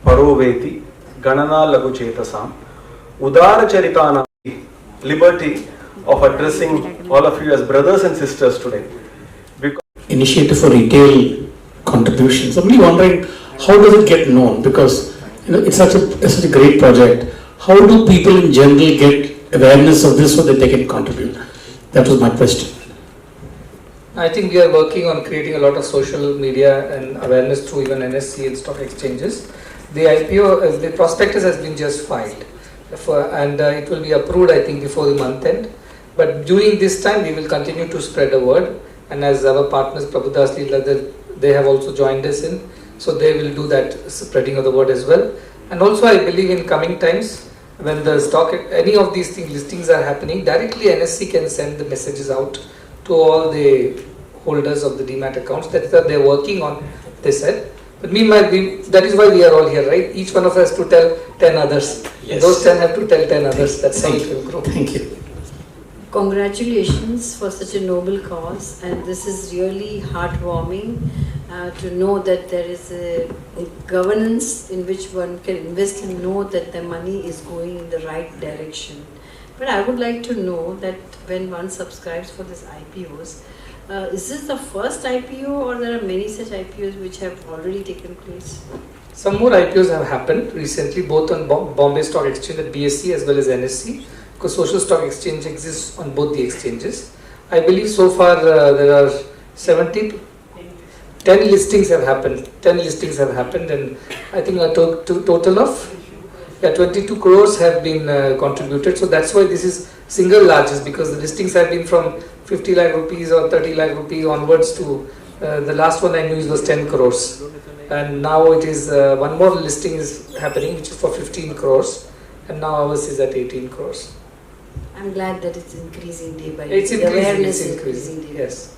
Paroveti Ganana Lagu Chetasam Udara Charitana, liberty of addressing all of you as brothers and sisters today. Because initiative for retail contribution. Somebody wondering how does it get known, because it's such a great project. How do people in general get awareness of this so that they can contribute? That was my question. I think we are working on creating a lot of social media and awareness through even NSE and stock exchanges. The IPO, the prospectus has been just filed and it will be approved, I think, before the month end. But during this time, we will continue to spread the word. And as our partners, Prabhudas Leela, they have also joined us in. So they will do that spreading of the word as well. And also I believe in coming times, when the stock, any of these listings are happening, directly NSE can send the messages out to all the holders of the demat accounts that they're working on, they said. But meanwhile, that is why we are all here, right? Each one of us to tell 10 others. Yes. Those 10 have to tell 10 others. That's how it will grow. Thank you. Congratulations for such a noble cause, and this is really heartwarming to know that there is a governance in which one can invest and know that the money is going in the right direction. But I would like to know that when one subscribes for this IPOs, is this the first IPO or there are many such IPOs which have already taken place? Some more IPOs have happened recently, both on Bombay Stock Exchange at BSE as well as NSE, because Social Stock Exchange exists on both the exchanges. I believe so far there are 10 listings have happened. 10 listings have happened, and I think a total of 22 crores have been contributed. So that's why this is single largest, because the listings have been from 50 lakh rupees or 30 lakh rupees onwards to the last one I knew was 10 crores. And now it is one more listing is happening, which is for 15 crores, and now ours is at 18 crores. I'm glad that it's increasing day by day. It's increasing. Awareness It's is increasing. day by day. Yes,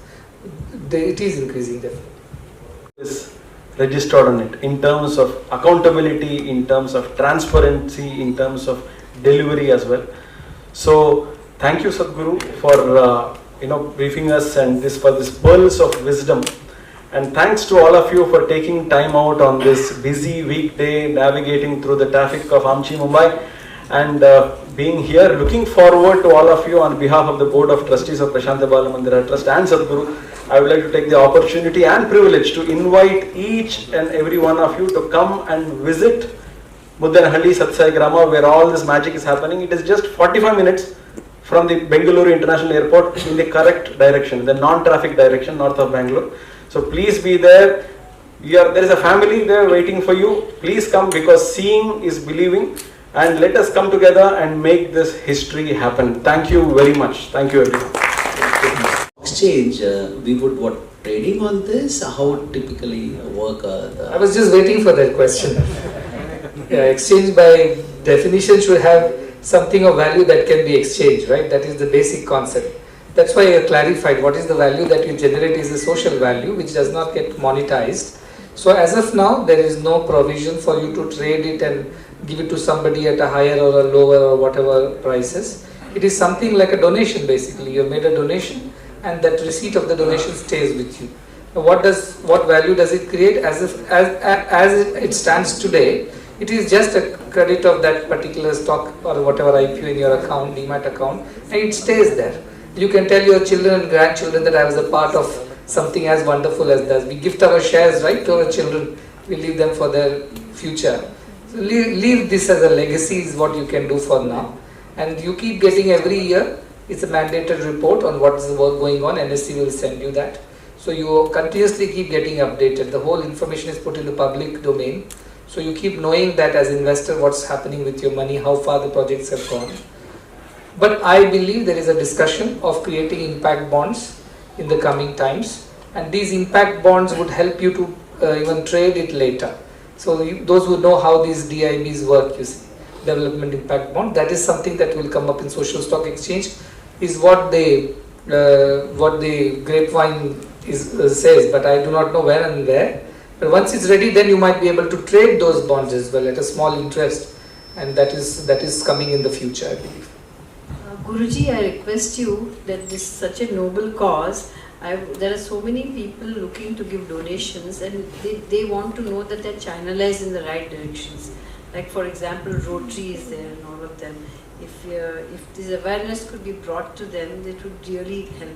it is increasing definitely. is registered on it in terms of accountability, in terms of transparency, in terms of delivery as well. So thank you, Sadhguru, for briefing us and for this pearls of wisdom. And thanks to all of you for taking time out on this busy weekday, navigating through the traffic of Amchi, Mumbai, and being here. Looking forward to all of you on behalf of the Board of Trustees of Prashanta Bala Mandira Trust and Sadhguru. I would like to take the opportunity and privilege to invite each and every one of you to come and visit Muddenahalli Satsai Grama, where all this magic is happening. It is just 45 minutes from the Bengaluru International Airport in the correct direction, the non-traffic direction north of Bangalore. So please be there. There is a family there waiting for you. Please come, because seeing is believing, and let us come together and make this history happen. Thank you very much. Thank you, everyone. Exchange, we would trading on this? How typically work? I was just waiting for that question. Yeah, exchange by definition should have something of value that can be exchanged, right? That is the basic concept. That's why I clarified what is the value that you generate is a social value which does not get monetized. So as of now, there is no provision for you to trade it and give it to somebody at a higher or a lower or whatever prices. It is something like a donation basically. You have made a donation and that receipt of the donation stays with you. Now what value does it create? As it stands today, it is just a credit of that particular stock or whatever IPO in your account, demat account, and it stays there. You can tell your children and grandchildren that I was a part of something as wonderful as that. We gift our shares, right, to our children. We leave them for their future. So leave this as a legacy is what you can do for now. And you keep getting every year, it's a mandated report on what is the work going on. NSE will send you that. So you continuously keep getting updated. The whole information is put in the public domain. So you keep knowing that as investor what's happening with your money, how far the projects have gone. But I believe there is a discussion of creating impact bonds in the coming times, and these impact bonds would help you to even trade it later. So those who know how these DIBs work, you see, development impact bond, that is something that will come up in Social Stock Exchange, is what the grapevine says, but I do not know when and where. But once it's ready, then you might be able to trade those bonds as well at a small interest, and that is coming in the future, I believe. Guruji, I request you that this is such a noble cause. There are so many people looking to give donations, and they want to know that they're channelized in the right directions. Like for example, Rotary is there and all of them. If this awareness could be brought to them, it would really help.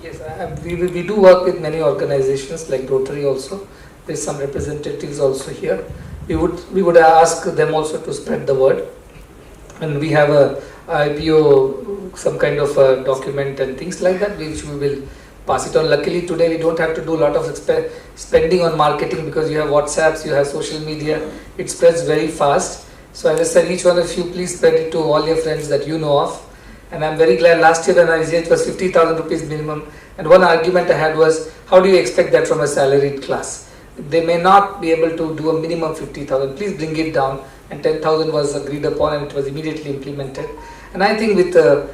Yes, we do work with many organizations like Rotary also. There's some representatives also here. We would ask them also to spread the word. And we have a IPO, some kind of a document and things like that, which we will pass it on. Luckily today we don't have to do a lot of spending on marketing, because you have WhatsApps, you have social media, it spreads very fast. So as I said, each one of you, please spread it to all your friends that you know of. And I'm very glad last year when I visited, it was 50,000 rupees minimum. And one argument I had was, how do you expect that from a salaried class? They may not be able to do a minimum 50,000. Please bring it down. And 10,000 was agreed upon, and it was immediately implemented. And I think with the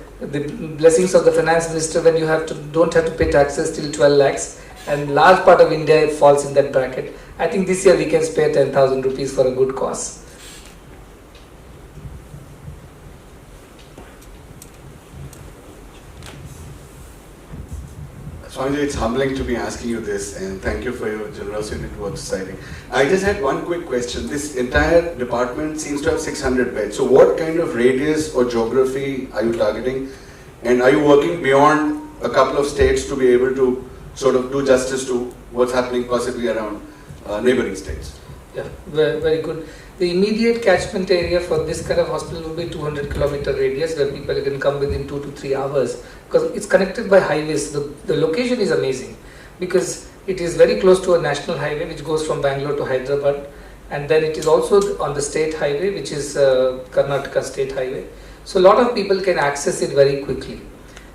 blessings of the finance minister, when you don't have to pay taxes till 12 lakhs, and large part of India falls in that bracket, I think this year we can spare 10,000 rupees for a good cause. Swamiji, it's humbling to be asking you this, and thank you for your generosity towards society. I just had one quick question. This entire department seems to have 600 beds. So what kind of radius or geography are you targeting? And are you working beyond a couple of states to be able to sort of do justice to what's happening possibly around neighboring states? Yeah, very good. The immediate catchment area for this kind of hospital will be 200 kilometer radius, where people can come within 2 to 3 hours, because it's connected by highways. The location is amazing because it is very close to a national highway which goes from Bangalore to Hyderabad, and then it is also on the state highway, which is Karnataka state highway. So a lot of people can access it very quickly.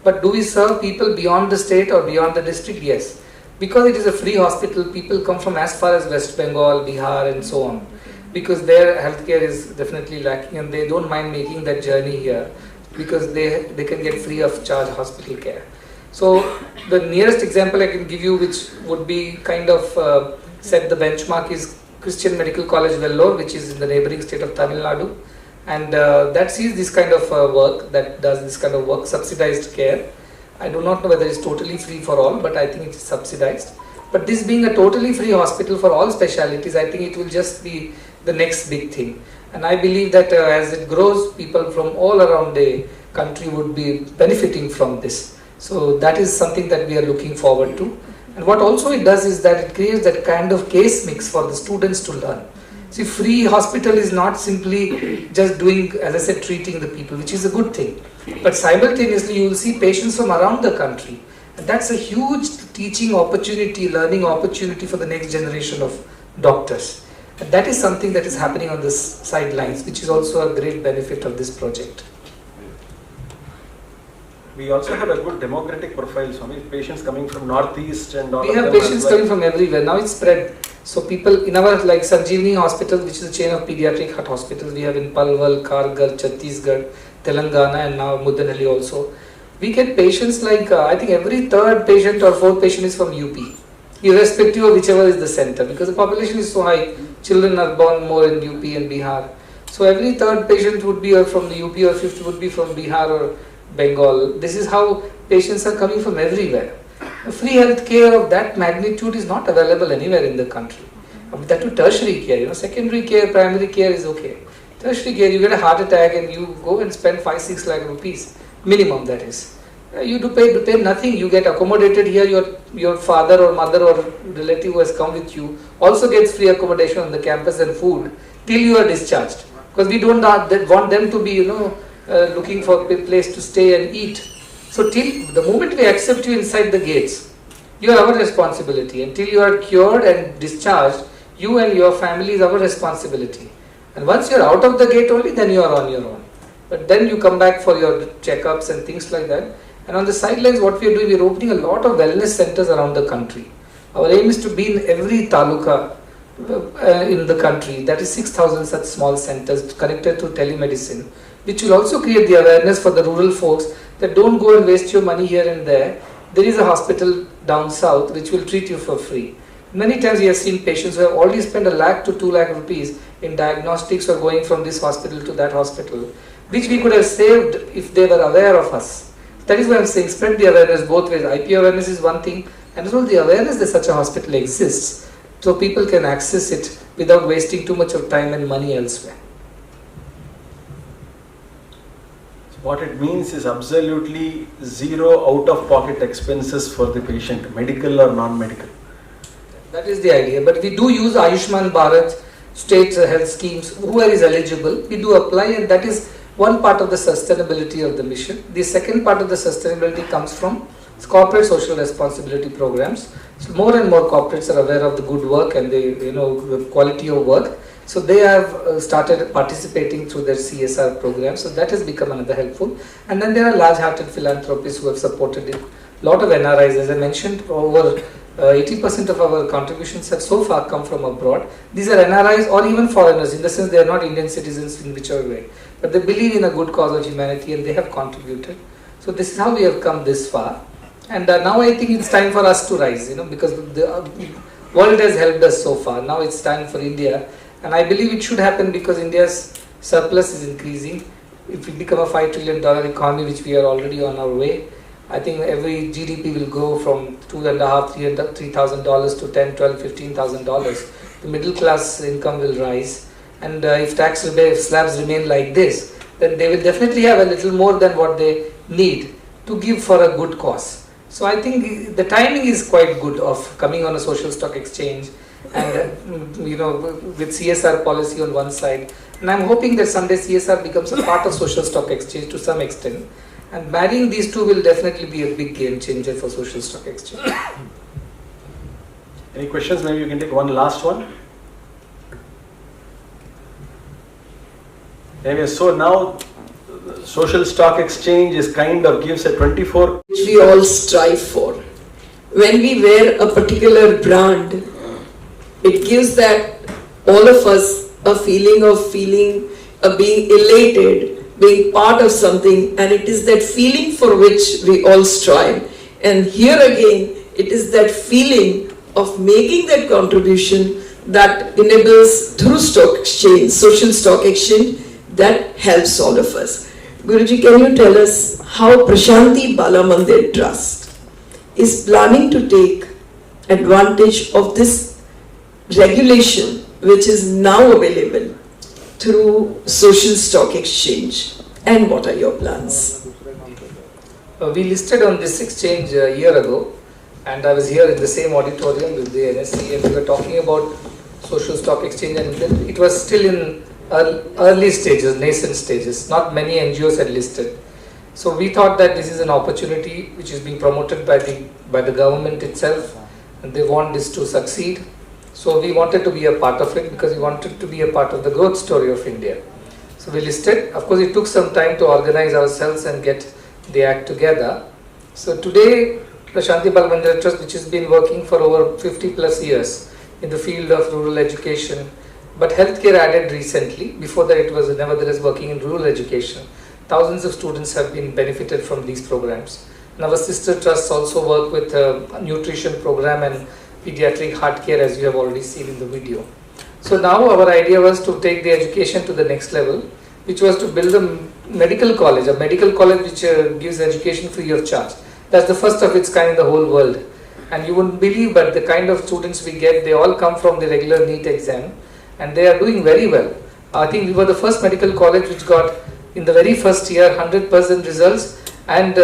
But do we serve people beyond the state or beyond the district? Yes. Because it is a free hospital, people come from as far as West Bengal, Bihar and so on, because their healthcare is definitely lacking, and they don't mind making that journey here because they can get free of charge hospital care. So the nearest example I can give you, which would be kind of set the benchmark, is Christian Medical College Vellore, which is in the neighboring state of Tamil Nadu, and that sees this kind of work, that does this kind of work, subsidized care. I do not know whether it's totally free for all, but I think it is subsidized. But this being a totally free hospital for all specialities, I think it will just be the next big thing. And I believe that as it grows, people from all around the country would be benefiting from this. So that is something that we are looking forward to. And what also it does is that it creates that kind of case mix for the students to learn. See, free hospital is not simply just doing, as I said, treating the people, which is a good thing. But simultaneously, you will see patients from around the country. And that's a huge teaching opportunity, learning opportunity for the next generation of doctors. And that is something that is happening on the sidelines, which is also a great benefit of this project. We also have a good demographic profile, Swami. Patients coming from northeast and all. We have patients coming from everywhere. Now it's spread. So people in our, like Sanjeevani Hospital, which is a chain of pediatric heart hospitals, we have in Palwal, Kargal, Chhattisgarh, Telangana, and now Mudanhalli also. We get patients like, I think every third patient or fourth patient is from UP, irrespective of whichever is the center, because the population is so high. Children are born more in UP and Bihar. So every third patient would be from the UP, or fifth would be from Bihar or Bengal. This is how patients are coming from everywhere. Free health care of that magnitude is not available anywhere in the country. That to tertiary care, secondary care, primary care is okay. Tertiary care, you get a heart attack and you go and spend 5-6 lakh rupees, minimum that is. You do pay nothing, you get accommodated here, your father or mother or relative who has come with you also gets free accommodation on the campus and food till you are discharged. Because we don't want them to be, looking for a place to stay and eat. So till the moment we accept you inside the gates, you are our responsibility. Until you are cured and discharged, you and your family is our responsibility. And once you are out of the gate only, then you are on your own. But then you come back for your checkups and things like that. And on the sidelines, what we are doing, we are opening a lot of wellness centers around the country. Our aim is to be in every taluka in the country. That is 6,000 such small centers connected to telemedicine, which will also create the awareness for the rural folks that don't go and waste your money here and there. There is a hospital down south which will treat you for free. Many times we have seen patients who have already spent 1 lakh to 2 lakh rupees in diagnostics or going from this hospital to that hospital, which we could have saved if they were aware of us. That is why I'm saying spread the awareness both ways. IP awareness is one thing, and as well the awareness that such a hospital exists, so people can access it without wasting too much of time and money elsewhere. What it means is absolutely zero out-of-pocket expenses for the patient, medical or non-medical. That is the idea. But we do use Ayushman Bharat, state health schemes, whoever is eligible, we do apply, and that is one part of the sustainability of the mission. The second part of the sustainability comes from corporate social responsibility programs. So more and more corporates are aware of the good work and the quality of work. So they have started participating through their CSR program. So that has become another helpful. And then there are large-hearted philanthropists who have supported it. A lot of NRIs, as I mentioned, over 80% of our contributions have so far come from abroad. These are NRIs or even foreigners, in the sense they are not Indian citizens in whichever way. But they believe in a good cause of humanity and they have contributed. So this is how we have come this far. And now I think it's time for us to rise, because the world has helped us so far. Now it's time for India. And I believe it should happen because India's surplus is increasing. If we become a $5 trillion economy, which we are already on our way, I think every GDP will go from $2,500, $3,000 to $10,000, $12,000, $15,000. The middle class income will rise. And if tax slabs remain like this, then they will definitely have a little more than what they need to give for a good cause. So I think the timing is quite good of coming on a social stock exchange and with CSR policy on one side. And I'm hoping that someday CSR becomes a part of social stock exchange to some extent. And marrying these two will definitely be a big game changer for social stock exchange. Any questions? Maybe you can take one last one. Anyway, so now social stock exchange is kind of gives a 24. Which we all strive for. When we wear a particular brand, it gives that all of us a feeling of being elated, being part of something, and it is that feeling for which we all strive. And here again, it is that feeling of making that contribution that enables through stock exchange, social stock exchange, that helps all of us. Guruji, can you tell us how Prashanti Balamandir Trust is planning to take advantage of this regulation which is now available through social stock exchange, and what are your plans? We listed on this exchange a year ago, and I was here in the same auditorium with the NSC, and we were talking about social stock exchange, and then it was still in early stages, nascent stages. Not many NGOs had listed. So we thought that this is an opportunity which is being promoted by the government itself, and they want this to succeed. So we wanted to be a part of it because we wanted to be a part of the growth story of India. So we listed. Of course, it took some time to organize ourselves and get the act together. So today, Prashanti Balamandir Trust, which has been working for over 50 plus years in the field of rural education, but healthcare added recently. Before that, it was nevertheless working in rural education. Thousands of students have been benefited from these programs. And our sister trusts also work with a nutrition program and pediatric heart care, as you have already seen in the video. So now our idea was to take the education to the next level, which was to build a medical college which gives education free of charge. That's the first of its kind in the whole world. And you wouldn't believe, but the kind of students we get, they all come from the regular NEET exam, and they are doing very well. I think we were the first medical college which got, in the very first year, 100% results, and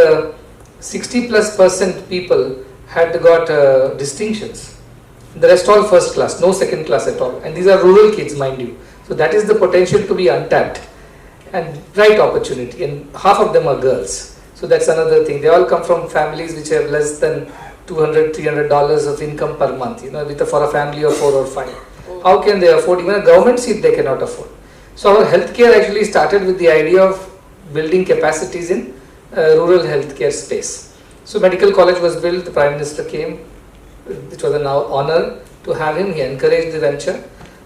60+% people had got distinctions. The rest all first class, no second class at all. And these are rural kids, mind you. So that is the potential to be untapped and right opportunity. And half of them are girls. So that's another thing. They all come from families which have less than $200, $300 of income per month, for a family of 4 or 5. How can they afford? Even a government seat they cannot afford. So our healthcare actually started with the idea of building capacities in rural healthcare space. So medical college was built, the Prime Minister came, it was an honor to have him, he encouraged the venture.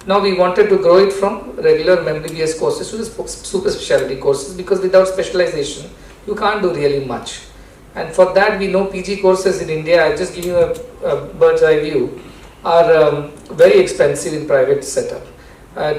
Now we wanted to grow it from regular MBBS courses to the super specialty courses, because without specialization you can't do really much. And for that we know PG courses in India, I'll just give you a bird's eye view, are very expensive in private setup.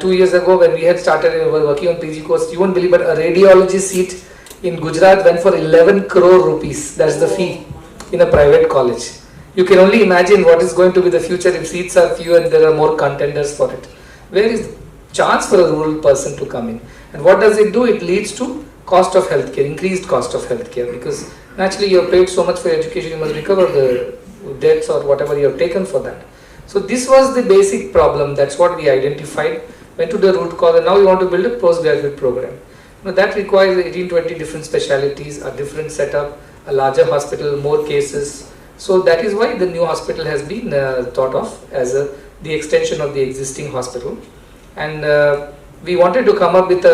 2 years ago when we had started working on PG course, you won't believe, but a radiology seat in Gujarat went for 11 crore rupees. That's the fee in a private college. You can only imagine what is going to be the future if seats are few and there are more contenders for it. Where is the chance for a rural person to come in? And what does it do? It leads to cost of healthcare, increased cost of healthcare, because naturally you have paid so much for education, you must recover the debts or whatever you have taken for that. So this was the basic problem. That's what we identified, went to the root cause, and now we want to build a postgraduate program. Now that requires 18-20 different specialities, a different setup, a larger hospital, more cases. So that is why the new hospital has been thought of as the extension of the existing hospital. And we wanted to come up with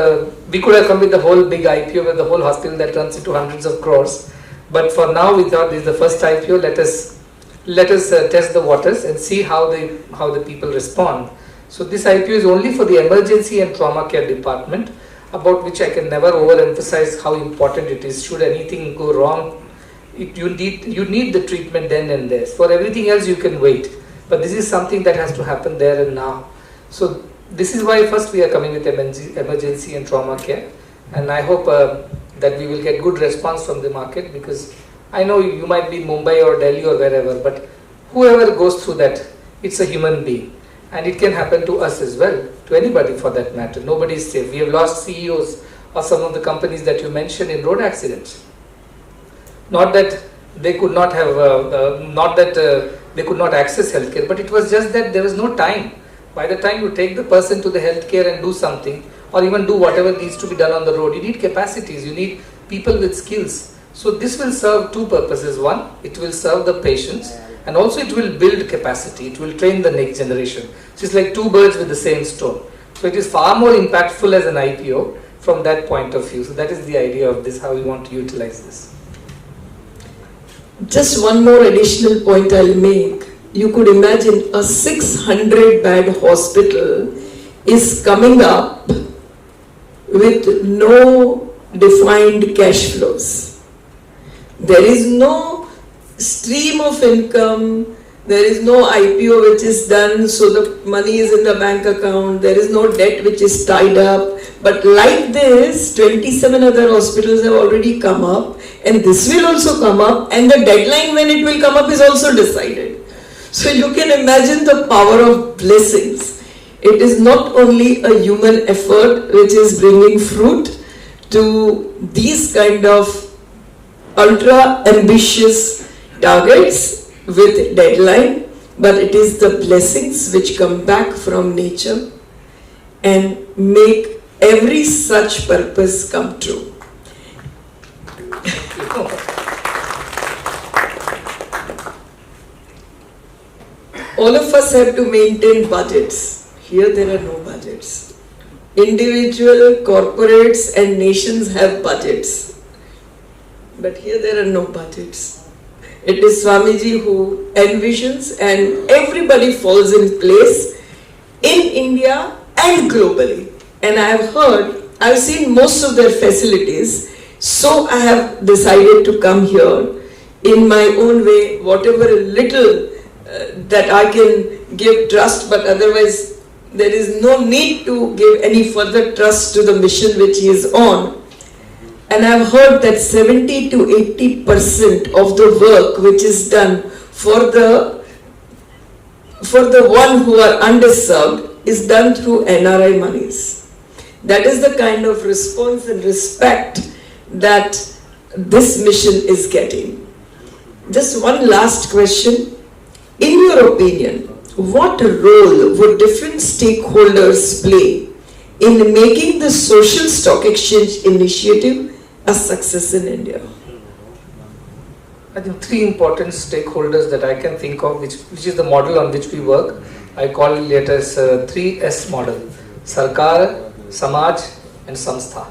we could have come with the whole big IPO with the whole hospital that runs into hundreds of crores. But for now we thought this is the first IPO, let us test the waters and see how the people respond. So this IPO is only for the emergency and trauma care department, about which I can never overemphasize how important it is. Should anything go wrong, you need the treatment then and there. For everything else you can wait, but this is something that has to happen there and now. So this is why first we are coming with emergency and trauma care, and I hope that we will get good response from the market, because I know you might be in Mumbai or Delhi or wherever, but whoever goes through that, it's a human being, and it can happen to us as well, to anybody for that matter. Nobody is safe. We have lost CEOs of some of the companies that you mentioned in road accidents. Not that they could not have, they could not access healthcare, but it was just that there was no time. By the time you take the person to the healthcare and do something, or even do whatever needs to be done on the road, you need capacities, you need people with skills. So this will serve two purposes. One, it will serve the patients, and also it will build capacity, it will train the next generation. So it's like two birds with the same stone. So it is far more impactful as an IPO from that point of view. So that is the idea of this, how we want to utilize this. Just one more additional point I'll make. You could imagine a 600-bed hospital is coming up with no defined cash flows. There is no stream of income, there is no IPO which is done so the money is in the bank account, there is no debt which is tied up. But like this, 27 other hospitals have already come up, and this will also come up, and the deadline when it will come up is also decided. So you can imagine the power of blessings. It is not only a human effort which is bringing fruit to these kind of ultra ambitious targets with deadline, but it is the blessings which come back from nature and make every such purpose come true. All of us have to maintain budgets. Here there are no budgets. Individual, corporates and nations have budgets. But here there are no budgets. It is Swamiji who envisions, and everybody falls in place in India and globally. And I have heard, I've seen most of their facilities, so I have decided to come here in my own way, whatever little that I can give trust, but otherwise there is no need to give any further trust to the mission which he is on. And I have heard that 70 to 80% of the work which is done for the one who are underserved is done through NRI monies. That is the kind of response and respect that this mission is getting. Just one last question. In your opinion, what role would different stakeholders play in making the social stock exchange initiative a success in India? I think three important stakeholders that I can think of, which is the model on which we work. I call it as 3S model: Sarkar, Samaj and Samstha.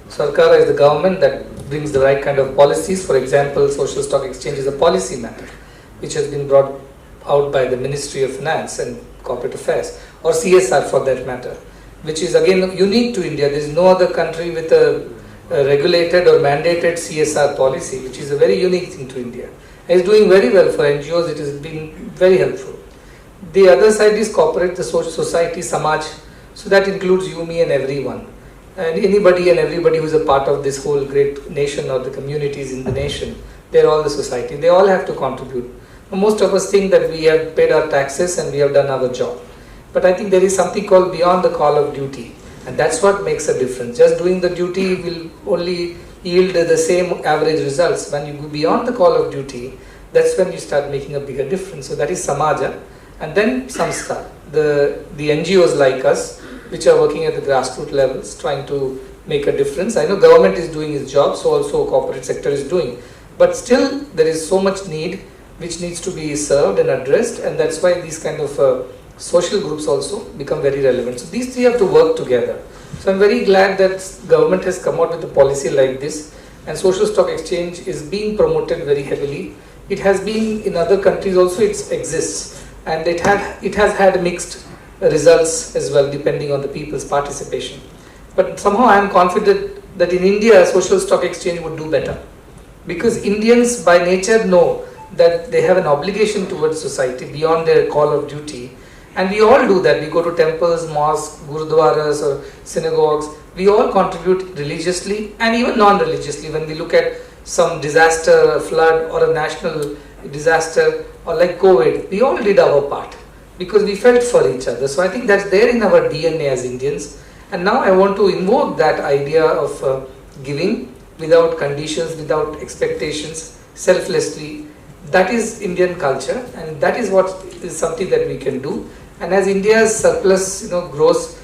Sarkar is the government that brings the right kind of policies. For example, social stock exchange is a policy matter which has been brought out by the Ministry of Finance and Corporate Affairs, or CSR for that matter, which is again unique to India. There is no other country with a regulated or mandated CSR policy, which is a very unique thing to India. And it's doing very well for NGOs. It has been very helpful. The other side is corporate, the social society, Samaj. So that includes you, me and everyone. And anybody and everybody who's a part of this whole great nation or the communities in the nation, they're all the society. They all have to contribute. Most of us think that we have paid our taxes and we have done our job. But I think there is something called beyond the call of duty. And that's what makes a difference. Just doing the duty will only yield the same average results. When you go beyond the call of duty, that's when you start making a bigger difference. So that is Samaja. And then Samskar, the NGOs like us, which are working at the grassroots levels, trying to make a difference. I know government is doing its job, so also corporate sector is doing. But still, there is so much need which needs to be served and addressed, and that's why these kind of social groups also become very relevant. So these three have to work together. So I'm very glad that government has come out with a policy like this, and social stock exchange is being promoted very heavily. It has been in other countries also, it exists, and it has had mixed results as well, depending on the people's participation. But somehow I am confident that in India, social stock exchange would do better, because Indians by nature know that they have an obligation towards society beyond their call of duty. And we all do that. We go to temples, mosques, gurudwaras or synagogues. We all contribute religiously and even non-religiously. When we look at some disaster, a flood or a national disaster or like COVID, we all did our part because we felt for each other. So I think that's there in our DNA as Indians. And now I want to invoke that idea of giving without conditions, without expectations, selflessly. That is Indian culture, and that is what is something that we can do. And as India's surplus, grows,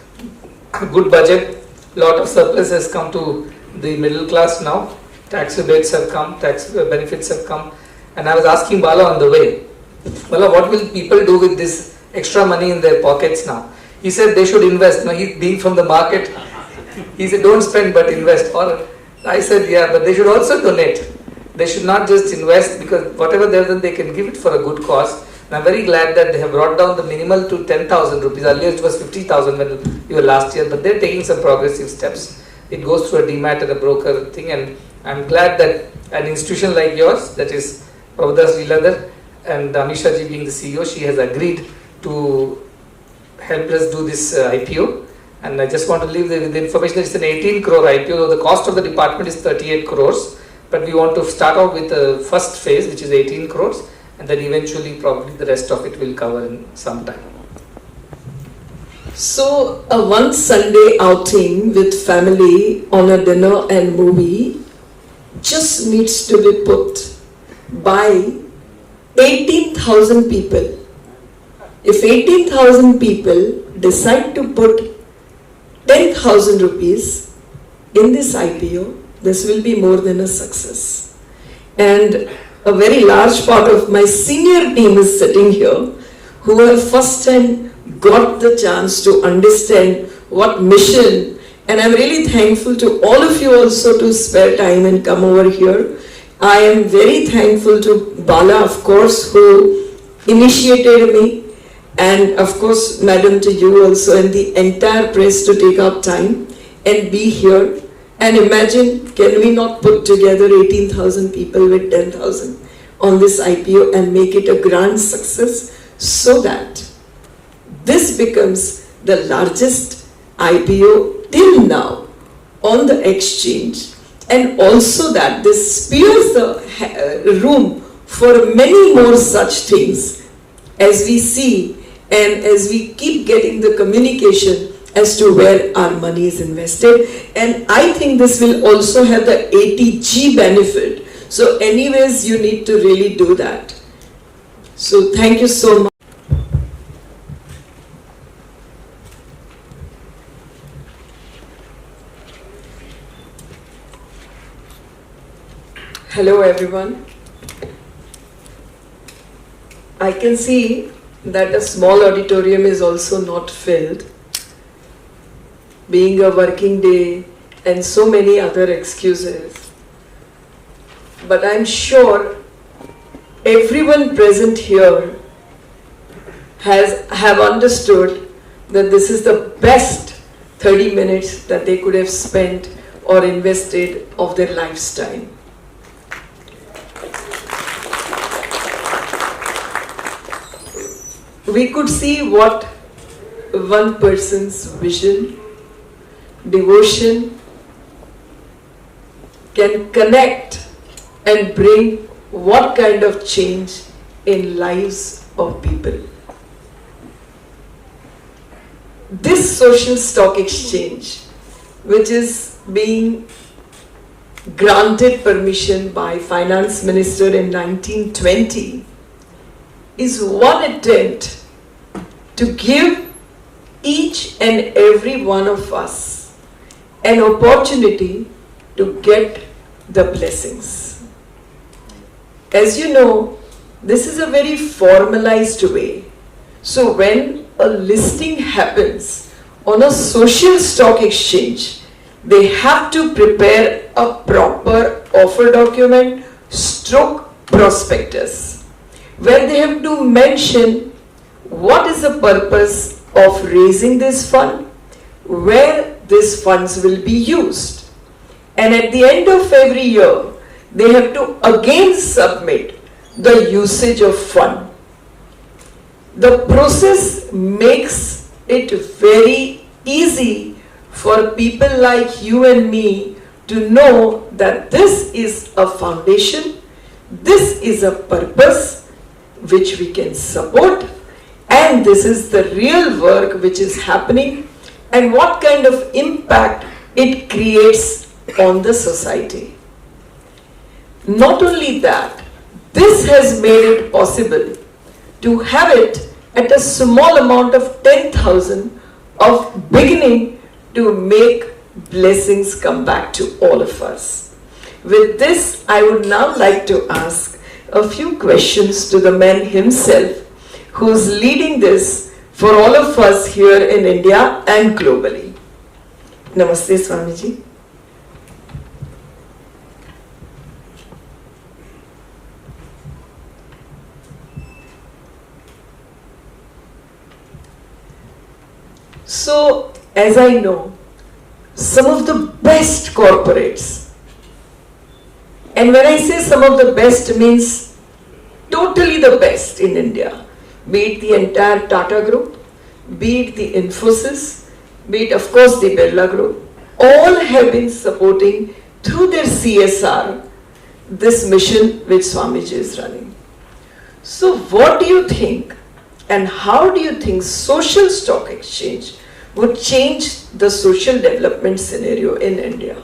good budget, lot of surplus has come to the middle class now. Tax rebates have come, tax benefits have come. And I was asking Bala on the way, Bala, what will people do with this extra money in their pockets now? He said they should invest. Now he being from the market, he said don't spend but invest. Or I said yeah, but they should also donate. They should not just invest, because whatever they have done, they can give it for a good cause. And I'm very glad that they have brought down the minimal to 10,000 rupees. Earlier it was 50,000 when you were last year, but they're taking some progressive steps. It goes through a demat and a broker thing, and I'm glad that an institution like yours, that is Prabhudas Leeladhar and Amisha ji being the CEO, she has agreed to help us do this IPO. And I just want to leave with the information that it's an 18 crore IPO, though the cost of the department is 38 crores. But we want to start off with the first phase, which is 18 crores, and then eventually probably the rest of it will cover in some time. So a one Sunday outing with family on a dinner and movie just needs to be put by 18,000 people. If 18,000 people decide to put 10,000 rupees in this IPO, this will be more than a success. And a very large part of my senior team is sitting here, who have first time got the chance to understand what mission, and I'm really thankful to all of you also to spare time and come over here. I am very thankful to Bala, of course, who initiated me, and of course madam, to you also, and the entire press to take out time and be here. And imagine, can we not put together 18,000 people with 10,000 on this IPO and make it a grand success, so that this becomes the largest IPO till now on the exchange, and also that this spares the room for many more such things as we see and as we keep getting the communication as to where our money is invested. And I think this will also have the ATG benefit. So anyways, you need to really do that. So thank you so much. Hello everyone. I can see that a small auditorium is also not filled, being a working day and so many other excuses. But I'm sure everyone present here have understood that this is the best 30 minutes that they could have spent or invested of their lifetime. We could see what one person's vision, devotion can connect and bring what kind of change in lives of people. This social stock exchange, which is being granted permission by Finance Minister in 1920, is one attempt to give each and every one of us an opportunity to get the blessings. As you know, this is a very formalized way. So when a listing happens on a social stock exchange, they have to prepare a proper offer document stroke prospectus, where they have to mention what is the purpose of raising this fund, where these funds will be used. And at the end of every year, they have to again submit the usage of fund. The process makes it very easy for people like you and me to know that this is a foundation, this is a purpose which we can support, and this is the real work which is happening and what kind of impact it creates on the society. Not only that, this has made it possible to have it at a small amount of 10,000 of beginning to make blessings come back to all of us. With this, I would now like to ask a few questions to the man himself, who's leading this for all of us here in India and globally. Namaste, Swamiji. So, as I know, some of the best corporates, and when I say some of the best means totally the best in India, be it the entire Tata Group, be it the Infosys, be it of course the Birla Group, all have been supporting through their CSR this mission which Swamiji is running. So what do you think and how do you think social stock exchange would change the social development scenario in India?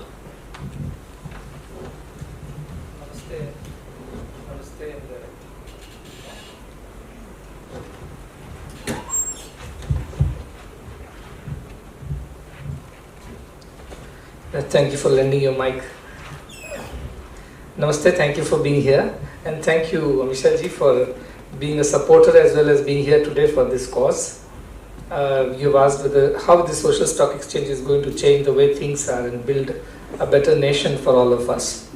Thank you for lending your mic. Namaste, thank you for being here, and thank you Amisha ji for being a supporter as well as being here today for this cause. You've asked how the social stock exchange is going to change the way things are and build a better nation for all of us.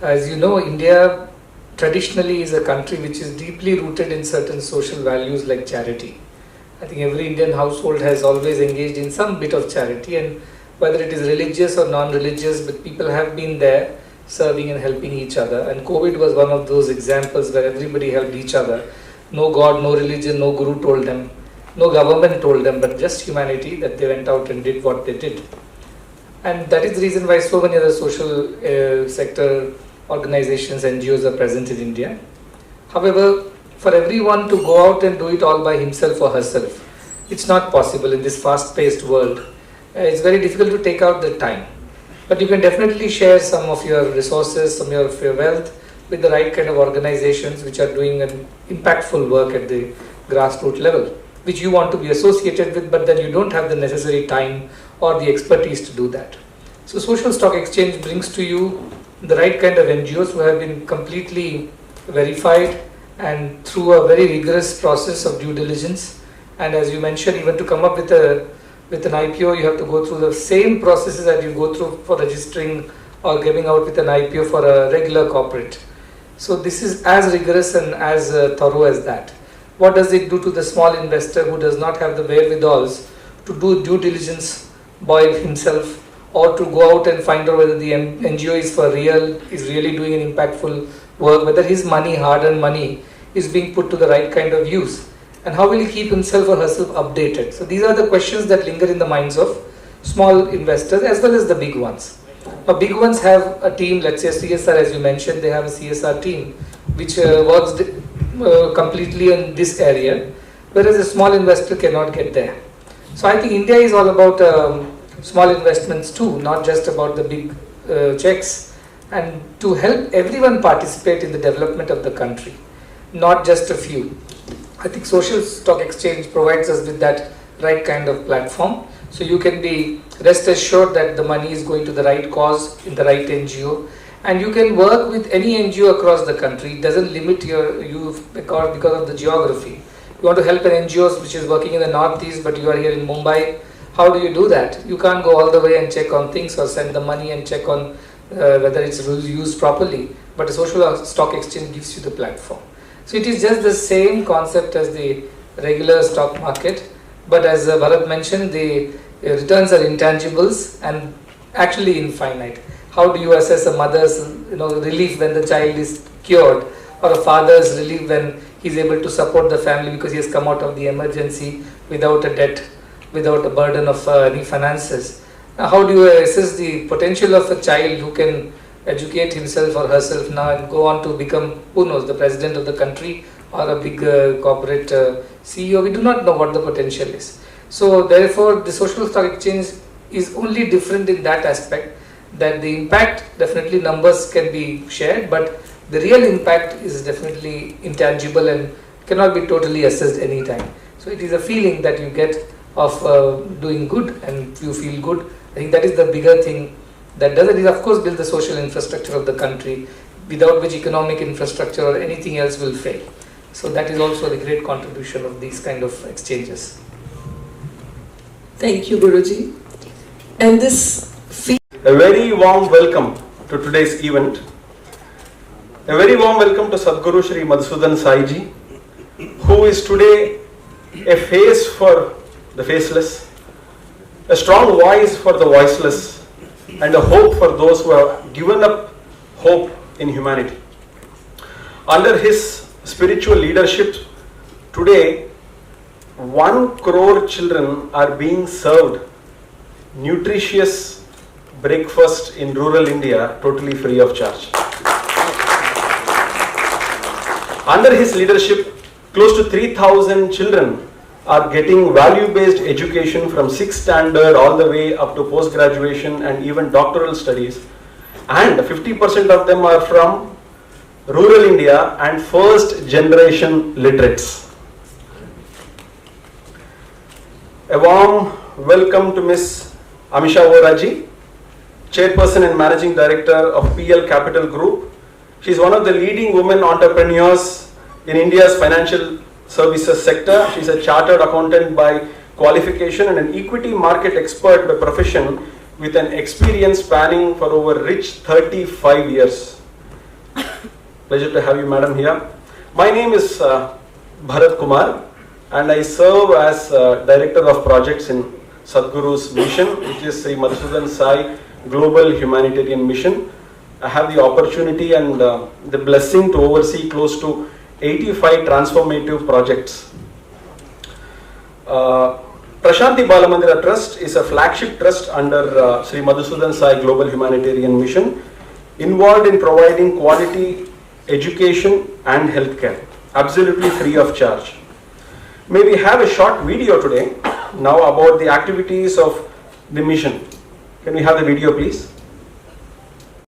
As you know, India traditionally is a country which is deeply rooted in certain social values like charity. I think every Indian household has always engaged in some bit of charity, and whether it is religious or non-religious, but people have been there serving and helping each other. And COVID was one of those examples where everybody helped each other. No God, no religion, no guru told them, no government told them, but just humanity, that they went out and did what they did. And that is the reason why so many other social sector organizations, NGOs are present in India. However, for everyone to go out and do it all by himself or herself, it's not possible in this fast-paced world. It's very difficult to take out the time. But you can definitely share some of your resources, some of your wealth with the right kind of organizations which are doing an impactful work at the grassroots level, which you want to be associated with, but then you don't have the necessary time or the expertise to do that. So social stock exchange brings to you the right kind of NGOs who have been completely verified and through a very rigorous process of due diligence. And as you mentioned, even to come up with an IPO, you have to go through the same processes that you go through for registering or giving out with an IPO for a regular corporate. So this is as rigorous and as thorough as that. What does it do to the small investor who does not have the wherewithals to do due diligence by himself, or to go out and find out whether the NGO is for real, is really doing an impactful work, whether his money, hard-earned money, is being put to the right kind of use, and how will he keep himself or herself updated? So these are the questions that linger in the minds of small investors as well as the big ones. Now, big ones have a team, let's say CSR, as you mentioned, they have a CSR team which works completely in this area, whereas a small investor cannot get there. So I think India is all about small investments too, not just about the big checks, and to help everyone participate in the development of the country, not just a few. I think Social Stock Exchange provides us with that right kind of platform. So you can be rest assured that the money is going to the right cause in the right NGO, and you can work with any NGO across the country. It doesn't limit you because of the geography. You want to help an NGO which is working in the northeast, but you are here in Mumbai. How do you do that? You can't go all the way and check on things or send the money and check on whether it's used properly. But a social stock exchange gives you the platform. So it is just the same concept as the regular stock market. But as Bharat mentioned, the returns are intangibles and actually infinite. How do you assess a mother's relief when the child is cured, or a father's relief when he's able to support the family because he has come out of the emergency without a debt, without a burden of any finances? How do you assess the potential of a child who can educate himself or herself now and go on to become, who knows, the president of the country or a big corporate CEO? We do not know what the potential is. So therefore the social stock exchange is only different in that aspect, that the impact, definitely numbers can be shared, but the real impact is definitely intangible and cannot be totally assessed anytime. So it is a feeling that you get of doing good and you feel good. I think that is the bigger thing that does it, is of course build the social infrastructure of the country, without which economic infrastructure or anything else will fail. So that is also the great contribution of these kind of exchanges. Thank you, Guruji. And this A very warm welcome to today's event. A very warm welcome to Sadhguru Shri Madhusudan Sai Ji, who is today a face for the faceless, a strong voice for the voiceless, and a hope for those who have given up hope in humanity. Under his spiritual leadership, today 1 crore children are being served nutritious breakfast in rural India totally free of charge. Under his leadership, close to 3,000 children are getting value-based education from 6th standard all the way up to post-graduation and even doctoral studies, and 50% of them are from rural India and first generation literates. A warm welcome to Ms. Amisha Voraji, Chairperson and Managing Director of PL Capital Group. She is one of the leading women entrepreneurs in India's financial services sector. She is a chartered accountant by qualification and an equity market expert by profession, with an experience spanning for over rich 35 years. Pleasure to have you, madam, here. My name is Bharat Kumar, and I serve as Director of Projects in Sadhguru's mission, which is Sri Madhusudan Sai Global Humanitarian Mission. I have the opportunity and the blessing to oversee close to 85 transformative projects. Prashanti Balamandira Trust is a flagship trust under Sri Madhusudan Sai Global Humanitarian Mission, involved in providing quality education and healthcare, absolutely free of charge. May we have a short video today now about the activities of the mission. Can we have the video, please?